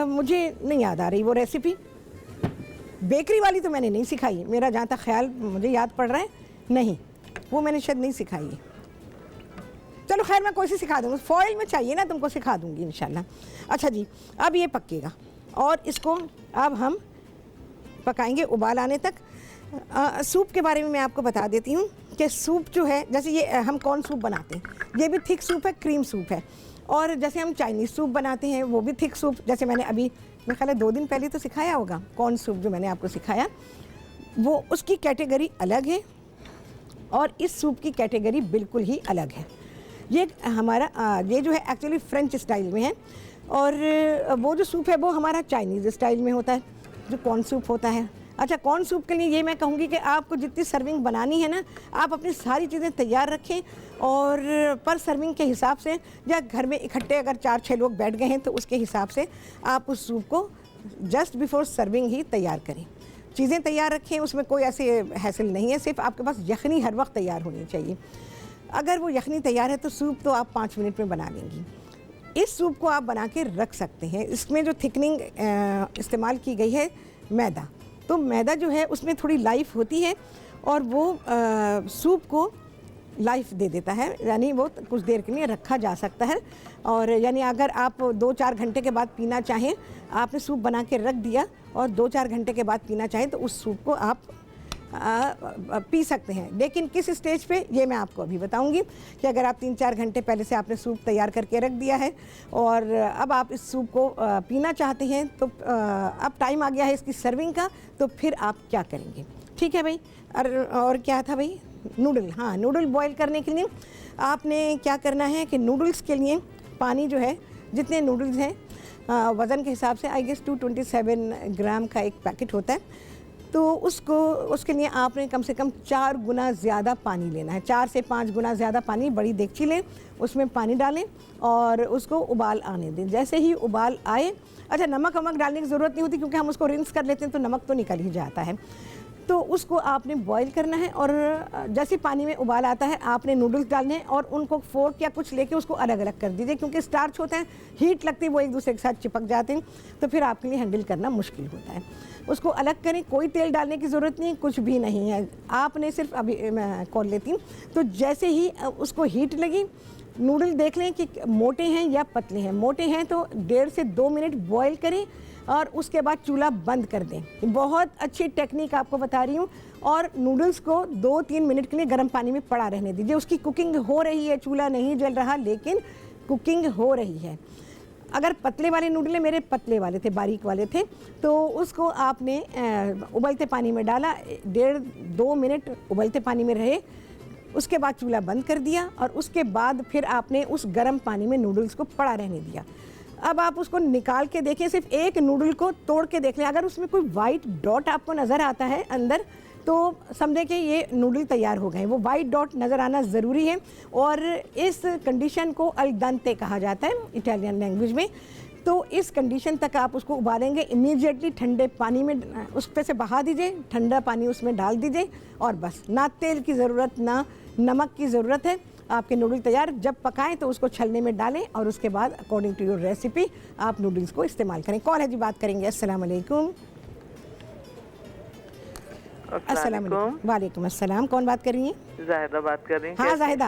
मुझे नहीं याद आ रही वो रेसिपी। बेकरी वाली तो मैंने नहीं सिखाई, मेरा जहाँ तक ख्याल मुझे याद पड़ रहा है, नहीं वो मैंने शायद नहीं सिखाई है। चलो खैर मैं कोई सी सिखा दूँगी, फॉइल में चाहिए ना, तुमको सिखा दूँगी इंशाल्लाह। अच्छा जी, अब ये पकेगा और इसको अब हम पकाएंगे उबाल आने तक। सूप के बारे में मैं आपको बता देती हूँ कि सूप जो है, जैसे ये हम कॉर्न सूप बनाते हैं, ये भी थिक सूप है, क्रीम सूप है। और जैसे हम चाइनीज़ सूप बनाते हैं वो भी थिक सूप, जैसे मैंने अभी मेरे ख्याल है 2 दिन पहले तो सिखाया होगा कॉर्न सूप जो मैंने आपको सिखाया, वो उसकी कैटेगरी अलग है और इस सूप की कैटेगरी बिल्कुल ही अलग है। ये हमारा ये जो है एक्चुअली फ्रेंच स्टाइल में है और वो जो सूप है वो हमारा चाइनीज़ स्टाइल में होता है जो कॉर्न सूप होता है। अच्छा, कॉर्न सूप के लिए ये मैं कहूँगी कि आपको जितनी सर्विंग बनानी है ना, आप अपनी सारी चीज़ें तैयार रखें और पर सर्विंग के हिसाब से, या घर में इकट्ठे अगर 4-6 लोग बैठ गए हैं तो उसके हिसाब से आप उस सूप को जस्ट बिफोर सर्विंग ही तैयार करें। चीज़ें तैयार रखें, उसमें कोई ऐसे हैसल नहीं है, सिर्फ आपके पास यखनी हर वक्त तैयार होनी चाहिए। अगर वो यखनी तैयार है तो सूप तो आप 5 मिनट में बना लेंगी। इस सूप को आप बना के रख सकते हैं। इसमें जो थिकनिंग इस्तेमाल की गई है मैदा, तो मैदा जो है उसमें थोड़ी लाइफ होती है और वो सूप को लाइफ दे देता है, यानी वो कुछ देर के लिए रखा जा सकता है। और यानी अगर आप 2-4 घंटे के बाद पीना चाहें, आपने सूप बना के रख दिया और 2-4 घंटे के बाद पीना चाहें तो उस सूप को आप पी सकते हैं। लेकिन किस स्टेज पे, ये मैं आपको अभी बताऊंगी कि अगर आप 3-4 घंटे पहले से आपने सूप तैयार करके रख दिया है और अब आप इस सूप को पीना चाहते हैं तो अब टाइम आ गया है इसकी सर्विंग का, तो फिर आप क्या करेंगे। ठीक है भाई। और क्या था भाई, नूडल। हाँ, नूडल बॉईल करने के लिए आपने क्या करना है कि नूडल्स के लिए पानी जो है, जितने नूडल्स हैं वज़न के हिसाब से आई गेस 227 ग्राम का एक पैकेट होता है, तो उसके लिए आपने कम से कम 4 गुना ज़्यादा पानी लेना है। 4 से 5 गुना ज़्यादा पानी, बड़ी देगची लें, उसमें पानी डालें और उसको उबाल आने दें। जैसे ही उबाल आए, अच्छा नमक वमक डालने की ज़रूरत नहीं होती क्योंकि हम उसको रिंस कर लेते हैं तो नमक तो निकल ही जाता है। तो उसको आपने बॉईल करना है और जैसे पानी में उबाल आता है आपने नूडल्स डालने हैं और उनको फोर्क या कुछ लेके उसको अलग अलग कर दीजिए, क्योंकि स्टार्च होते हैं, हीट लगती है, वो एक दूसरे के साथ चिपक जाते हैं, तो फिर आपके लिए हैंडल करना मुश्किल होता है। उसको अलग करें, कोई तेल डालने की ज़रूरत नहीं, कुछ भी नहीं है। आपने सिर्फ अभी मैं कॉल लेती हूँ, तो जैसे ही उसको हीट लगी, नूडल देख लें कि मोटे हैं या पतले हैं। मोटे हैं तो 1.5 से 2 मिनट बॉईल करें और उसके बाद चूल्हा बंद कर दें। बहुत अच्छी टेक्निक आपको बता रही हूँ। और नूडल्स को 2-3 मिनट के लिए गर्म पानी में पड़ा रहने दीजिए। उसकी कुकिंग हो रही है, चूल्हा नहीं जल रहा, लेकिन कुकिंग हो रही है। अगर पतले वाले नूडल, मेरे पतले वाले थे, बारीक वाले थे, तो उसको आपने उबलते पानी में डाला, 1.5-2 मिनट उबलते पानी में रहे, उसके बाद चूल्हा बंद कर दिया और उसके बाद फिर आपने उस गर्म पानी में नूडल्स को पड़ा रहने दिया। अब आप उसको निकाल के देखें, सिर्फ एक नूडल को तोड़ के देख लें, अगर उसमें कोई वाइट डॉट आपको नज़र आता है अंदर, तो समझे कि ये नूडल तैयार हो गए। वो वाइट डॉट नज़र आना ज़रूरी है और इस कंडीशन को अल दंते कहा जाता है इटालियन लैंग्वेज में। तो इस कंडीशन तक आप उसको उबालेंगे। इमीडिएटली ठंडे पानी में उस पे से बहा दीजिए, ठंडा पानी उसमें डाल दीजिए और बस, ना तेल की ज़रूरत ना नमक की ज़रूरत है, आपके नूडल तैयार। जब पकाएं तो उसको छलने में डालें और उसके बाद अकॉर्डिंग टू योर रेसिपी आप नूडल्स को इस्तेमाल करें। कॉल है जी, बात करेंगे। अस्सलाम वालेकुम। अस्सलाम वालेकुम। वालेकुम अस्सलाम। कौन बात कर रही हैं? जाहिदा बात कर रही हैं। हाँ जाहिदा,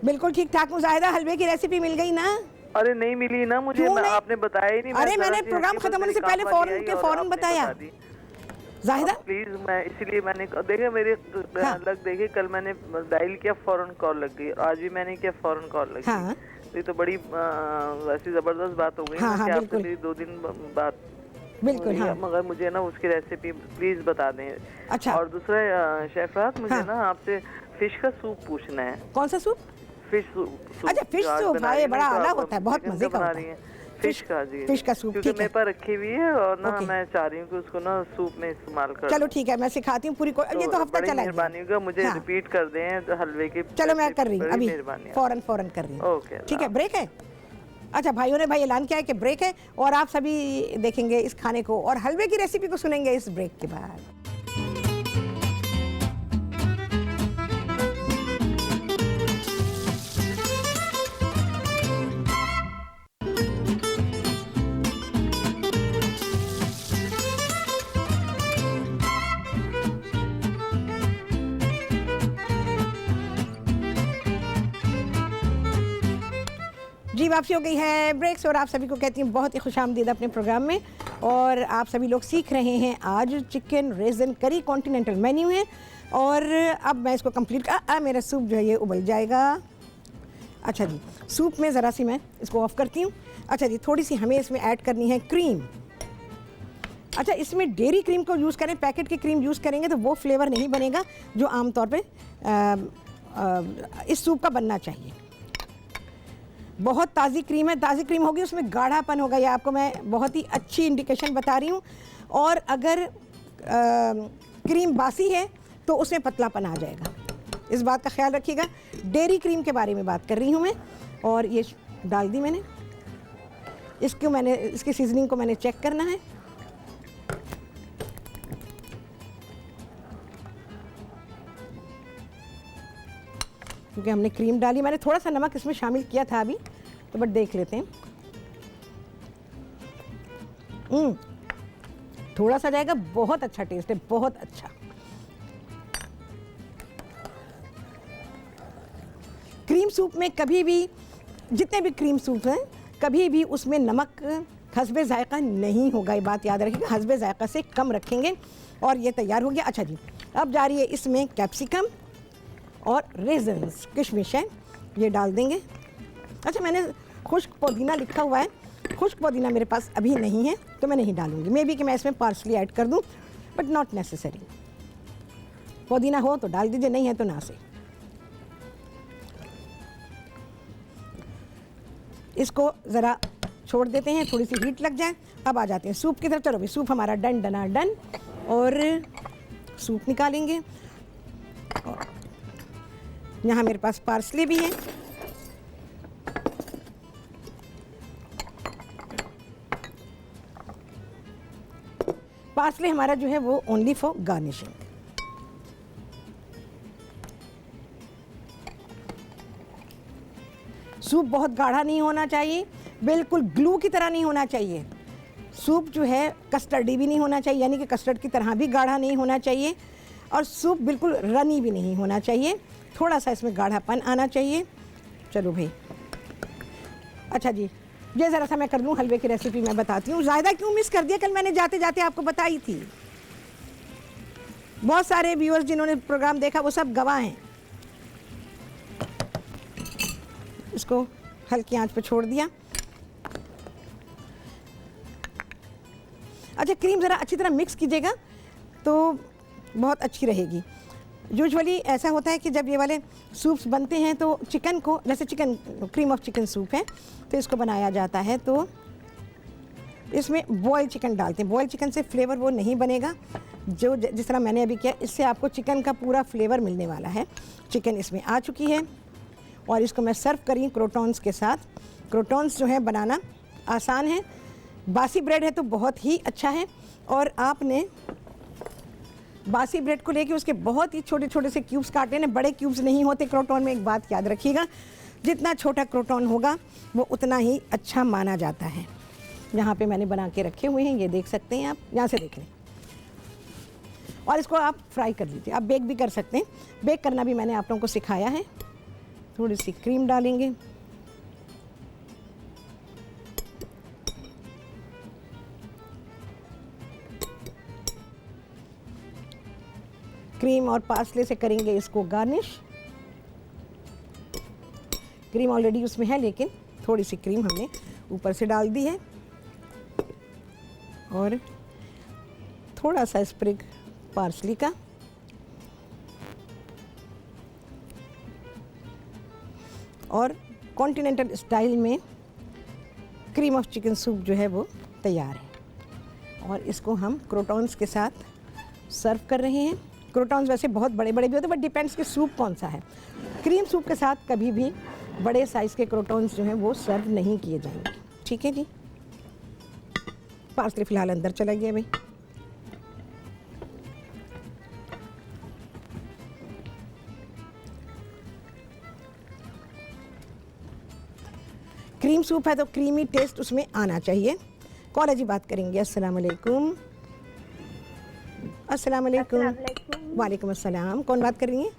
बिल्कुल ठीक ठाक हूँ। जाहिदा, हलवे की रेसिपी मिल गई ना? अरे नहीं मिली ना मुझे, आपने बताया ही नहीं। अरे मैंने प्रोग्राम खत्म होने से पहले फौरन बताया जाहिदा। प्लीज, मैं इसीलिए मैंने देखा मेरे लग देखे, कल मैंने डायल किया फौरन कॉल लग गई, आज भी मैंने किया फौरन कॉल लग गई। ये तो बड़ी वैसी जबरदस्त बात हो गई कि आपसे 2 दिन बाद। बिल्कुल हाँ। मगर मुझे ना उसकी रेसिपी प्लीज बता दें। अच्छा। और दूसरा शेफात, मुझे ना आपसे फिश का सूप पूछना है। कौन सा सूप? Fish soup. अच्छा फिश सूप, भाई बड़ा अलग होता है, बहुत मजे का होता है। फिश का जी, फिश का सूप, क्योंकि मेरे पास रखी हुई है और ना मैं चाह रही हूँ कि उसको ना सूप में इस्तेमाल कर। चलो ठीक है, मैं सिखाती हूँ पूरी ये तो हफ्ता चला गया। मेहरबानी होगा, मुझे रिपीट कर दें हलवे की। चलो मैं कर रही हूँ अभी, फौरन कर रही हूँ। ओके ठीक है, ब्रेक है। अच्छा भाइयों ने भाई ऐलान किया है कि ब्रेक है, और आप सभी देखेंगे इस खाने को और हलवे की रेसिपी को सुनेंगे इस ब्रेक के बाद। जी वापसी हो गई है ब्रेक्स, और आप सभी को कहती हूँ बहुत ही खुशामदीद अपने प्रोग्राम में। और आप सभी लोग सीख रहे हैं आज चिकन रेज़न करी कॉन्टिनेंटल मेन्यू है। और अब मैं इसको कंप्लीट मेरा सूप जो है ये उबल जाएगा। अच्छा जी, सूप में ज़रा सी मैं इसको ऑफ करती हूँ। अच्छा जी, थोड़ी सी हमें इसमें ऐड करनी है क्रीम। अच्छा, इसमें डेयरी क्रीम को यूज़ करें, पैकेट की क्रीम यूज़ करेंगे तो वो फ्लेवर नहीं बनेगा जो आमतौर पे इस सूप का बनना चाहिए। बहुत ताज़ी क्रीम है, ताज़ी क्रीम होगी उसमें गाढ़ापन होगा, ये आपको मैं बहुत ही अच्छी इंडिकेशन बता रही हूँ। और अगर क्रीम बासी है तो उसमें पतलापन आ जाएगा, इस बात का ख्याल रखिएगा। डेयरी क्रीम के बारे में बात कर रही हूँ मैं। और ये डाल दी मैंने, इसकी सीजनिंग को मैंने चेक करना है। क्योंकि हमने क्रीम डाली, मैंने थोड़ा सा नमक इसमें शामिल किया था अभी, तो बट देख लेते हैं। थोड़ा सा जाएगा, बहुत अच्छा टेस्ट है, बहुत अच्छा। क्रीम सूप में कभी भी, जितने भी क्रीम सूप हैं, कभी भी उसमें नमक हस्बे जायका नहीं होगा, ये बात याद रखिएगा। हस्बे जायका से कम रखेंगे। और ये तैयार हो गया। अच्छा जी, अब जा रही है इसमें कैप्सिकम और रेजन्स, किशमिश है, ये डाल देंगे। अच्छा, मैंने खुश्क पुदीना लिखा हुआ है, खुश्क पुदीना मेरे पास अभी नहीं है तो मैं नहीं डालूंगी। मे बी कि मैं इसमें पार्सली ऐड कर दूं, बट नॉट नेसेसरी। पुदीना हो तो डाल दीजिए, नहीं है तो ना से। इसको ज़रा छोड़ देते हैं, थोड़ी सी हीट लग जाए। अब आ जाते हैं सूप की तरफ। चलो भाई, सूप हमारा डन। और सूप निकालेंगे। यहाँ मेरे पास पार्सले भी है। पार्सले हमारा जो है वो ओनली फॉर गार्निशिंग। सूप बहुत गाढ़ा नहीं होना चाहिए, बिल्कुल ग्लू की तरह नहीं होना चाहिए। सूप जो है कस्टर्डी भी नहीं होना चाहिए, यानी कि कस्टर्ड की तरह भी गाढ़ा नहीं होना चाहिए। और सूप बिल्कुल रनी भी नहीं होना चाहिए, थोड़ा सा इसमें गाढ़ापन आना चाहिए। चलो भाई, अच्छा जी, ये ज़रा सा मैं कर दूँ हलवे की रेसिपी मैं बताती हूँ। ज़्यादा क्यों मिस कर दिया, कल मैंने जाते जाते आपको बताई थी। बहुत सारे व्यूअर्स जिन्होंने प्रोग्राम देखा वो सब गवाह हैं। इसको हल्की आंच पे छोड़ दिया। अच्छा, क्रीम ज़रा अच्छी तरह मिक्स कीजिएगा तो बहुत अच्छी रहेगी। यूजुअली ऐसा होता है कि जब ये वाले सूप्स बनते हैं तो चिकन को, जैसे chicken cream of chicken soup है तो इसको बनाया जाता है तो इसमें बॉयल चिकन डालते हैं। बॉयल चिकन से फ्लेवर वो नहीं बनेगा जो जिस तरह मैंने अभी किया, इससे आपको चिकन का पूरा फ्लेवर मिलने वाला है। चिकन इसमें आ चुकी है और इसको मैं सर्व करी क्रोटॉन्स के साथ। क्रोटॉन्स जो है बनाना आसान है, बासी ब्रेड है तो बहुत ही अच्छा है। और आपने बासी ब्रेड को लेके उसके बहुत ही छोटे छोटे से क्यूब्स काटे हैं, बड़े क्यूब्स नहीं होते क्रोटॉन में। एक बात याद रखिएगा, जितना छोटा क्रोटॉन होगा वो उतना ही अच्छा माना जाता है। यहाँ पे मैंने बना के रखे हुए हैं, ये देख सकते हैं आप, यहाँ से देख लें। और इसको आप फ्राई कर लीजिए, आप बेक भी कर सकते हैं। बेक करना भी मैंने आप लोगों को सिखाया है। थोड़ी सी क्रीम डालेंगे क्रीम और पार्सले से करेंगे इसको गार्निश। क्रीम ऑलरेडी उसमें है, लेकिन थोड़ी सी क्रीम हमने ऊपर से डाल दी है और थोड़ा सा स्प्रिग पार्सली का। और कॉन्टिनेंटल स्टाइल में क्रीम ऑफ चिकन सूप जो है वो तैयार है। और इसको हम क्रोटॉन्स के साथ सर्व कर रहे हैं। क्रोटॉन्स वैसे बहुत बड़े बड़े भी होते हैं, बट डिपेंड्स कि सूप कौन सा है। क्रीम सूप के साथ कभी भी बड़े साइज़ के क्रोटॉन्स जो हैं वो सर्व नहीं किए जाएंगे। ठीक है जी। पार्सले फ़िलहाल अंदर चला गया भाई। क्रीम सूप है तो क्रीमी टेस्ट उसमें आना चाहिए। कॉल है जी, बात करेंगे। अस्सलाम वालेकुम। अस्सलाम वालेकुम। वालेकुम अस्सलाम। कौन बात कर रही हैं?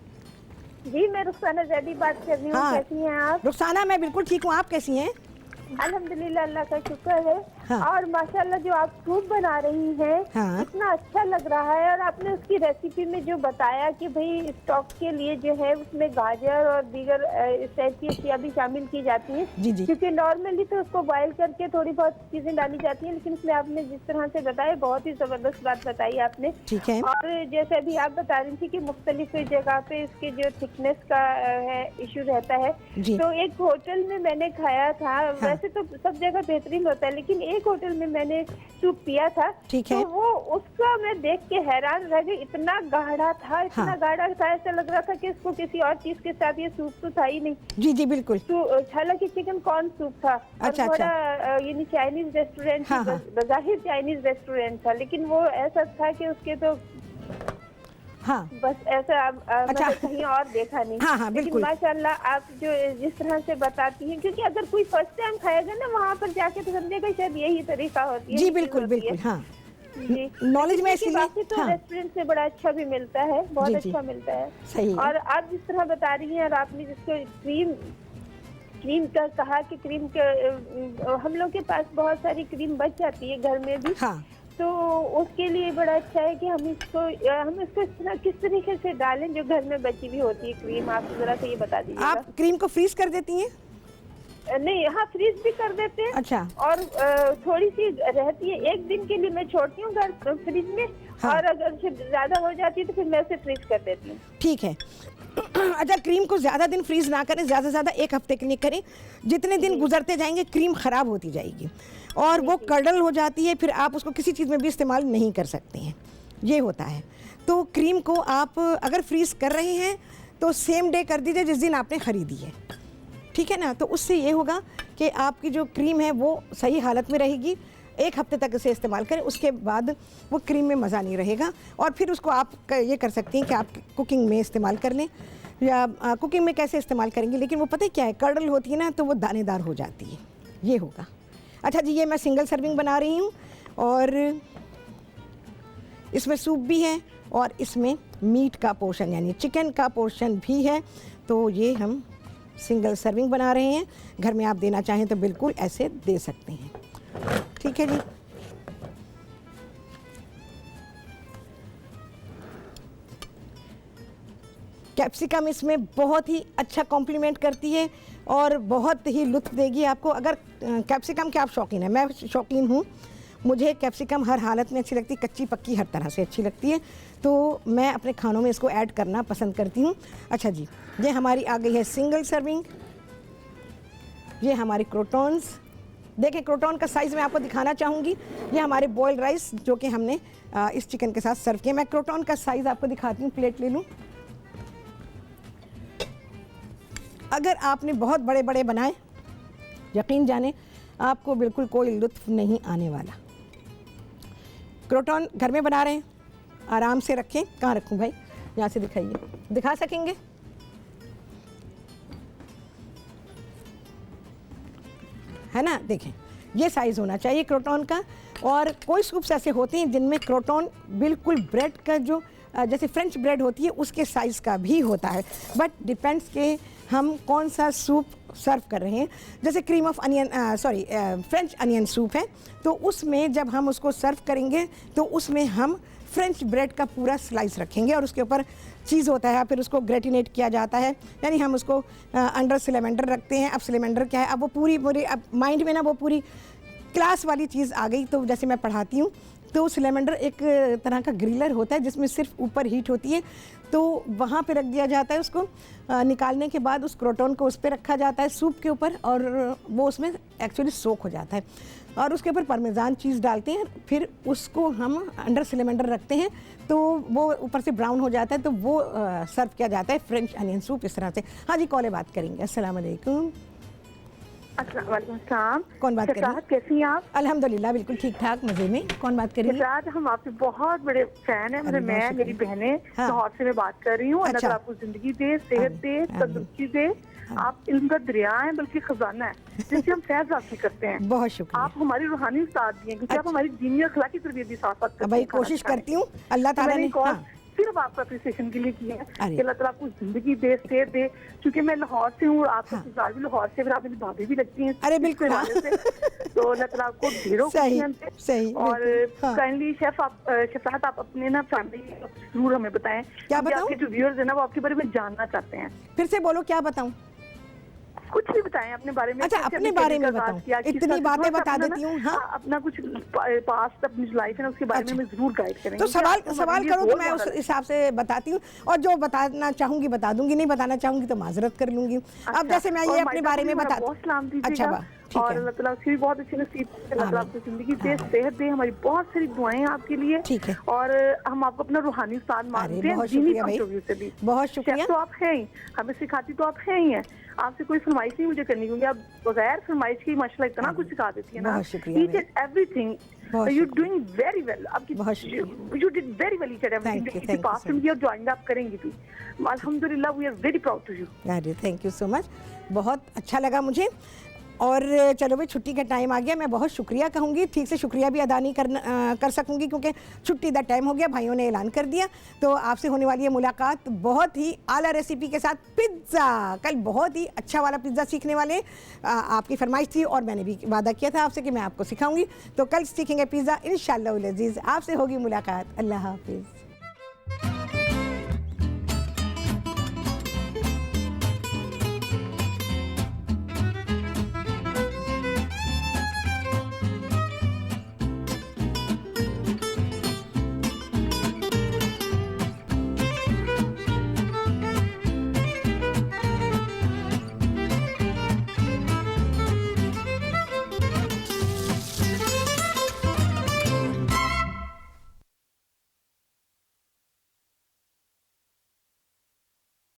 जी मैं रुखसाना जैदी बात कर रही हूँ। हाँ। कैसी हैं आप? रुखसाना, मैं बिल्कुल ठीक हूँ, आप कैसी हैं? अल्हम्दुलिल्लाह, अल्लाह का शुक्र है। हाँ। और माशाल्लाह जो आप सूप बना रही हैं, हाँ। इतना अच्छा लग रहा है। और आपने उसकी रेसिपी में जो बताया कि भाई स्टॉक के लिए जो है उसमें गाजर और दीगर इस टाइप की अशिया भी शामिल की जाती हैं। जी जी। क्योंकि नॉर्मली तो उसको बॉयल करके थोड़ी बहुत चीजें डाली जाती हैं, लेकिन इसमें आपने जिस तरह से बताया बहुत ही जबरदस्त बात बताई आपने। ठीक है। और जैसे अभी आप बता रही थी कि मुख्तलिफ जगह पे इसके जो थिकनेस का है इशू रहता है। जी। तो एक होटल में मैंने खाया था। वैसे तो सब जगह बेहतरीन होता है, लेकिन एक होटल में मैंने सूप पिया था। ठीक है। तो वो उसका मैं देख के हैरान रह गई। इतना गाढ़ा था, इतना हाँ। गाढ़ा था, ऐसा लग रहा था कि इसको किसी और चीज के साथ, ये सूप तो था ही नहीं। जी जी बिल्कुल। तो हालांकि चिकन कॉर्न सूप था। अच्छा, और बड़ा यानी चाइनीज रेस्टोरेंट, हाँ, हाँ। बज़ाहिर चाइनीज रेस्टोरेंट था, लेकिन वो ऐसा था कि उसके तो हाँ बस ऐसा अच्छा। मैंने कहीं और देखा नहीं। हाँ, हाँ, लेकिन बिल्कुल। माशाल्लाह आप जो जिस तरह से बताती हैं, क्योंकि अगर कोई फर्स्ट टाइम खाएगा ना वहाँ पर जाके तो समझेगा शायद यही तरीका होती है। जी बिल्कुल बिल्कुल। हाँ, जी। नॉलेज में क्योंकि इसीलिए। बाकी तो हाँ रेस्टोरेंट से बड़ा अच्छा भी मिलता है, बहुत जी, जी। अच्छा मिलता है। सही है। और आप जिस तरह बता रही हैं, और आपने जिसको क्रीम का कहा कि क्रीम के हम लोग के पास बहुत सारी क्रीम बच जाती है घर में भी। हाँ तो उसके लिए बड़ा अच्छा है कि हम इसको किस तरीके से डालें जो घर में बची हुई होती है क्रीम। आप जरा से ये बता दीजिएगा। आप क्रीम को फ्रीज कर देती हैं? नहीं, हाँ फ्रीज भी कर देते हैं। अच्छा। और थोड़ी सी रहती है, एक दिन के लिए मैं छोड़ती हूँ घर फ्रिज में। हाँ। और अगर ज्यादा हो जाती है तो फिर मैं उसे फ्रीज कर देती हूँ। ठीक है। अच्छा, क्रीम को ज़्यादा दिन फ्रीज ना करें, ज़्यादा से ज़्यादा 1 हफ्ते के लिए करें। जितने दिन गुजरते जाएंगे क्रीम ख़राब होती जाएगी और वो कर्डल हो जाती है, फिर आप उसको किसी चीज़ में भी इस्तेमाल नहीं कर सकते हैं, ये होता है। तो क्रीम को आप अगर फ्रीज़ कर रहे हैं तो सेम डे कर दीजिए जिस दिन आपने ख़रीदी है, ठीक है ना। तो उससे ये होगा कि आपकी जो क्रीम है वो सही हालत में रहेगी। 1 हफ्ते तक इसे इस्तेमाल करें, उसके बाद वो क्रीम में मज़ा नहीं रहेगा। और फिर उसको आप ये कर सकती हैं कि आप कुकिंग में इस्तेमाल कर लें, या कुकिंग में कैसे इस्तेमाल करेंगे, लेकिन वो पता है क्या है, कर्डल होती है ना तो वो दानेदार हो जाती है, ये होगा। अच्छा जी, ये मैं सिंगल सर्विंग बना रही हूँ और इसमें सूप भी है और इसमें मीट का पोर्शन यानी चिकन का पोर्शन भी है। तो ये हम सिंगल सर्विंग बना रहे हैं। घर में आप देना चाहें तो बिल्कुल ऐसे दे सकते हैं, ठीक है जी। कैप्सिकम इसमें बहुत ही अच्छा कॉम्प्लीमेंट करती है और बहुत ही लुत्फ देगी आपको। अगर कैप्सिकम के आप शौकीन हैं, मैं शौकीन हूँ, मुझे कैप्सिकम हर हालत में अच्छी लगती है, कच्ची पक्की हर तरह से अच्छी लगती है, तो मैं अपने खानों में इसको ऐड करना पसंद करती हूँ। अच्छा जी, ये हमारी आ गई है सिंगल सर्विंग। ये हमारे क्रोटॉन्स, देखिए क्रोटॉन का साइज़ मैं आपको दिखाना चाहूँगी। ये हमारे बॉइल्ड राइस जो कि हमने इस चिकन के साथ सर्व किया। मैं क्रोटॉन का साइज़ आपको दिखाती हूँ, प्लेट ले लूँ। अगर आपने बहुत बड़े बड़े बनाए, यकीन जाने आपको बिल्कुल कोई लुत्फ नहीं आने वाला। क्रोटॉन घर में बना रहे हैं, आराम से रखें। कहाँ रखूं भाई, यहाँ से दिखाइए, दिखा सकेंगे? है ना, देखें ये साइज़ होना चाहिए क्रोटॉन का। और कोई सूप्स ऐसे होते हैं जिनमें क्रोटॉन बिल्कुल ब्रेड का जो जैसे फ्रेंच ब्रेड होती है उसके साइज़ का भी होता है, बट डिपेंड्स के हम कौन सा सूप सर्व कर रहे हैं। जैसे cream of onion French onion soup है, तो उसमें जब हम उसको सर्व करेंगे तो उसमें हम फ्रेंच ब्रेड का पूरा स्लाइस रखेंगे और उसके ऊपर चीज़ होता है, फिर उसको ग्रेटिनेट किया जाता है, यानी हम उसको अंडर सिलेमेंडर रखते हैं। अब सिलेमेंडर क्या है, अब वो पूरी अब माइंड में ना वो पूरी क्लास वाली चीज़ आ गई। तो जैसे मैं पढ़ाती हूँ तो सिलेमेंडर एक तरह का ग्रिलर होता है जिसमें सिर्फ ऊपर हीट होती है, तो वहाँ पे रख दिया जाता है। उसको निकालने के बाद उस क्रोटन को उस पर रखा जाता है सूप के ऊपर, और वो उसमें एक्चुअली सोक हो जाता है, और उसके ऊपर पार्मेजान चीज़ डालते हैं। फिर उसको हम अंडर सिलेमेंडर रखते हैं, तो वो ऊपर से ब्राउन हो जाता है, तो वो सर्व किया जाता है फ्रेंच अनियन सूप इस तरह से। हाँ जी, कॉलें बात करेंगे। अस्सलाम वालेकुम। वालेकुम सलाम। कौन बात कर रही है? कैसी हैं आप? अल्हम्दुलिल्लाह बिल्कुल ठीक ठाक, मजे में। कौन बात कर रही है? हम आपके बहुत बड़े फैन हैं। मतलब मैं, मेरी बहनें लाहौर से मैं बात कर रही हूँ। अल्लाह ताला आपको जिंदगी दे, सेहत दे, तंदुरुस्ती दे। आप इल्म का दरिया है, बल्कि खजाना है जिससे हम फैज हासिल करते हैं। बहुत शुक्रिया। आप हमारी रूहानी उस्ताद भी हैं, क्योंकि आप हमारी दीनी और अखलाकी तरबियत भी साथ साथ करते हैं। भाई कोशिश करती हूँ, अल्लाह ताला ने सिर्फ आपका अप्रिसिएशन के लिए किया है कि अल्लाह ताला आपको जिंदगी दे, सेहत दे। क्योंकि मैं लाहौर से हूँ और आपके ससुराल भी लाहौर से, फिर आप मेरी भाभी भी लगती हैं। अरे बिल्कुल। तो अल्लाह ताला आपको ढेरों खुशियां दे। सही। और काइंडली शफात आप अपने ना फैमिली जरूर हमें बताएं। क्या बताऊं? आपके जो व्यूअर्स हैं ना, वो आपके बारे में जानना चाहते हैं। फिर से बोलो, क्या बताऊं? कुछ भी बताएं अपने बारे में। अच्छा, अपने बारे में बताऊं? इतनी बातें बता देती हूँ। हाँ, अपना कुछ पास्ट, अपनी जो लाइफ है ना, उसके बारे में मैं जरूर गाइड करेंगे। तो सवाल करो तो मैं उस हिसाब से बताती हूँ, और जो बताना चाहूंगी बता दूंगी, नहीं बताना चाहूंगी तो माजरत कर लूंगी। अब जैसे मैं ये अपने बारे में बता। अच्छा, और अल्लाह ताला उसकी भी बहुत अच्छी नसीब, अल्लाह ताला आपको जिंदगी दे, सेहत दे। हमारी बहुत सारी दुआएं हैं आपके लिए। ठीक है। और हम आपको अपना रूहानी उस्ताद मानते हैं। बहुत शुक्रिया भाई, बहुत शुक्रिया। तो आप हैं ही, हमें सिखाती तो आप हैं ही हैं। आपसे कोई फरमाइश नहीं मुझे करनी, क्योंकि आप बगैर फरमाइश की माशाल्लाह इतना कुछ सिखा देती है ना। बहुत शुक्रिया। Each and everything you doing very well. आपकी you did very well each and everything. Past में और ज्वाइन आप करेंगी भी। अल्हम्दुलिल्लाह, we are very proud to you. अरे थैंक यू सो मच, बहुत अच्छा लगा मुझे। और चलो भाई, छुट्टी का टाइम आ गया। मैं बहुत शुक्रिया कहूँगी, ठीक से शुक्रिया भी अदा नहीं कर सकूँगी क्योंकि छुट्टी का टाइम हो गया, भाइयों ने ऐलान कर दिया। तो आपसे होने वाली है मुलाकात बहुत ही आला रेसिपी के साथ, पिज़्ज़ा। कल बहुत ही अच्छा वाला पिज़्ज़ा सीखने वाले, आपकी फरमाइश थी और मैंने भी वादा किया था आपसे कि मैं आपको सिखाऊंगी। तो कल सीखेंगे पिज़्ज़ा इंशाअल्लाह अज़ीज़। आपसे होगी मुलाकात। अल्लाह हाफिज़।